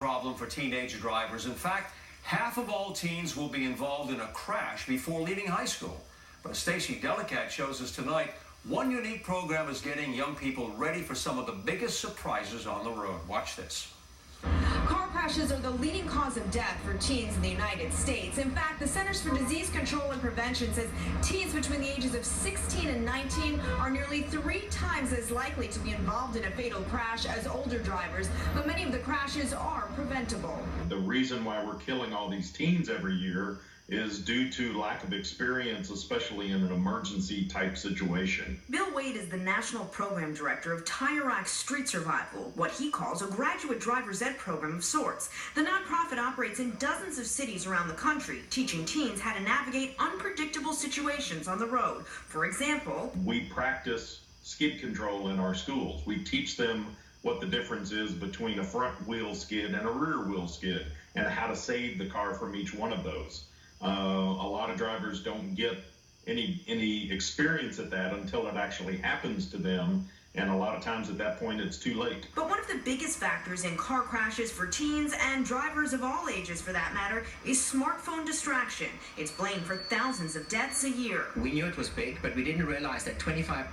problem for teenage drivers. In fact, half of all teens will be involved in a crash before leaving high school. But as Stacey Delicat shows us tonight, one unique program is getting young people ready for some of the biggest surprises on the road. Watch this. Car crashes are the leading cause of death for teens in the United States. In fact, the Centers for Disease Control and Prevention says teens between the ages of 16 and 19 are nearly 3 times as likely to be involved in a fatal crash as older drivers, but many of the crashes are preventable. The reason why we're killing all these teens every year is due to lack of experience, especially in an emergency type situation. Bill Wade is the National Program Director of Tire Rack Street Survival, what he calls a graduate driver's ed program of sorts. The nonprofit operates in dozens of cities around the country, teaching teens how to navigate unpredictable situations on the road. For example, we practice skid control in our schools. We teach them what the difference is between a front wheel skid and a rear wheel skid, and how to save the car from each one of those. A lot of drivers don't get any experience at that until it actually happens to them, and a lot of times at that point it's too late. But one of the biggest factors in car crashes for teens and drivers of all ages for that matter is smartphone distraction. It's blamed for thousands of deaths a year. We knew it was big, but we didn't realize that 25%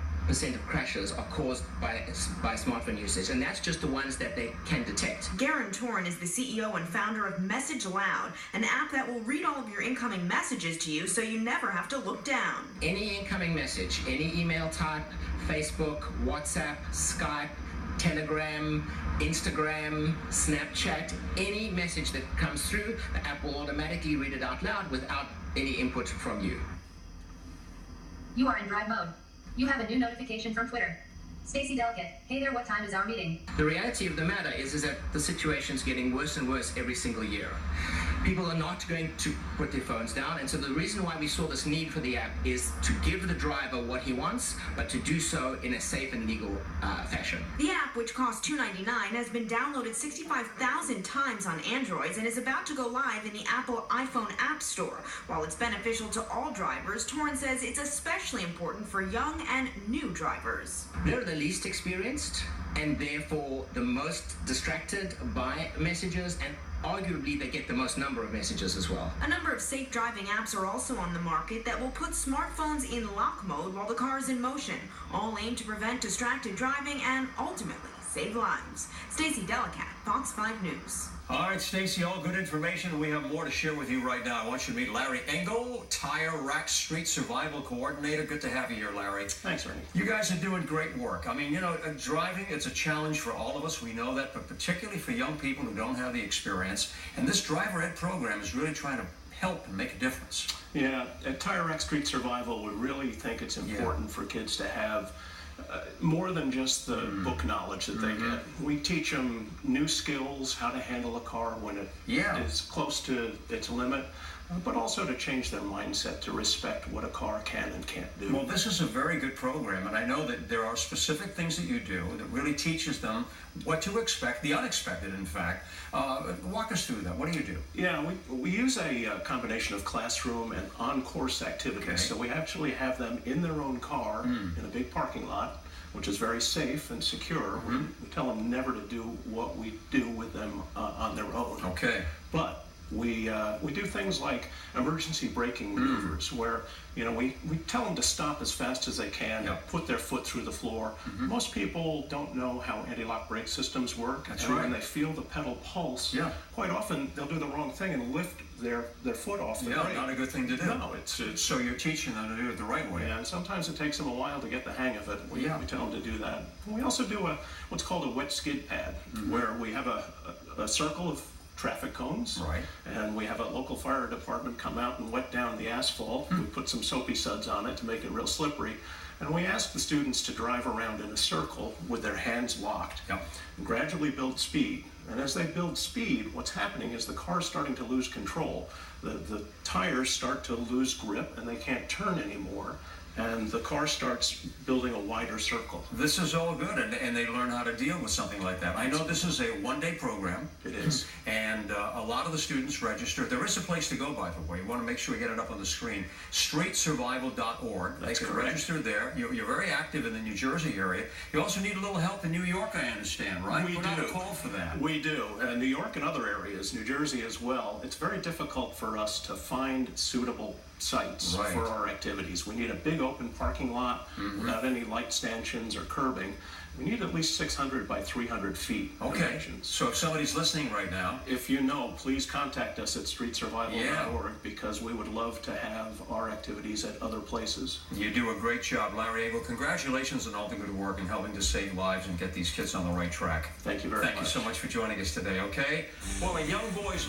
of crashes are caused by smartphone usage, and that's just the ones that they can detect. Garen Torn is the CEO and founder of Message Loud, an app that will read all of your incoming messages to you so you never have to look down. Any incoming message, any email type, Facebook, WhatsApp, Skype, Telegram, Instagram, Snapchat, any message that comes through, the app will automatically read it out loud without any input from you. You are in drive mode. You have a new notification from Twitter. Stacey Delicat, hey there, what time is our meeting? The reality of the matter is that the situation's getting worse and worse every single year. People are not going to put their phones down, and so the reason why we saw this need for the app is to give the driver what he wants, but to do so in a safe and legal fashion. The app, which costs $2.99, has been downloaded 65,000 times on Androids and is about to go live in the Apple iPhone App Store. While it's beneficial to all drivers, Torrance says it's especially important for young and new drivers. They're the least experienced and therefore the most distracted by messages, and arguably they get the most number of messages as well. A number of safe driving apps are also on the market that will put smartphones in lock mode while the car is in motion, all aimed to prevent distracted driving and ultimately save lives. Stacey Delicat, Fox 5 News. All right, Stacey, all good information. We have more to share with you right now. I want you to meet Larry Engel, Tire Rack Street Survival Coordinator. Good to have you here, Larry. Thanks, Ernie. You guys are doing great work. I mean, you know, driving, it's a challenge for all of us. We know that, but particularly for young people who don't have the experience. And this driver ed program is really trying to help and make a difference. Yeah, at Tire Rack Street Survival, we really think it's important for kids to have more than just the book knowledge that they get. We teach them new skills, how to handle a car when it is close to its limit, but also to change their mindset to respect what a car can and can't do. Well, this is a very good program, and I know that there are specific things that you do that really teaches them what to expect, the unexpected, in fact. Walk us through that. What do you do? Yeah, we use a combination of classroom and on-course activities. Okay. So we actually have them in their own car in a big parking lot, which is very safe and secure. We tell them never to do what we do with them on their own. Okay. But we do things like emergency braking maneuvers, where we tell them to stop as fast as they can, put their foot through the floor. Most people don't know how anti-lock brake systems work. That's and right. when they feel the pedal pulse, quite often they'll do the wrong thing and lift their foot off the brake. Not a good thing to do. No, it's so you're teaching them to do it the right way. Yeah, and sometimes it takes them a while to get the hang of it. We tell them to do that. We also do what's called a wet skid pad, where we have a circle of traffic cones, and we have a local fire department come out and wet down the asphalt. We put some soapy suds on it to make it real slippery, and we ask the students to drive around in a circle with their hands locked and gradually build speed. And as they build speed, what's happening is the car's starting to lose control. The tires start to lose grip and they can't turn anymore, and the car starts building a wider circle. This is all good, and they learn how to deal with something like that. I know this is a one-day program. It is. And a lot of the students register. There is a place to go, by the way. You want to make sure you get it up on the screen. streetsurvival.org. They can register there. You're very active in the New Jersey area. You also need a little help in New York, I understand, right? We do. Put out a call for that. We do. New York and other areas, New Jersey as well. It's very difficult for us to find suitable sites for our activities. We need a big open parking lot without any light stanchions or curbing. We need at least 600 by 300 feet. Okay. So if somebody's listening right now, if you know, please contact us at streetsurvival.org because we would love to have our activities at other places. You do a great job, Larry Engel. Congratulations on all the good work in helping to save lives and get these kids on the right track. Thank you very much. Thank you so much for joining us today, okay? Well, a young boy's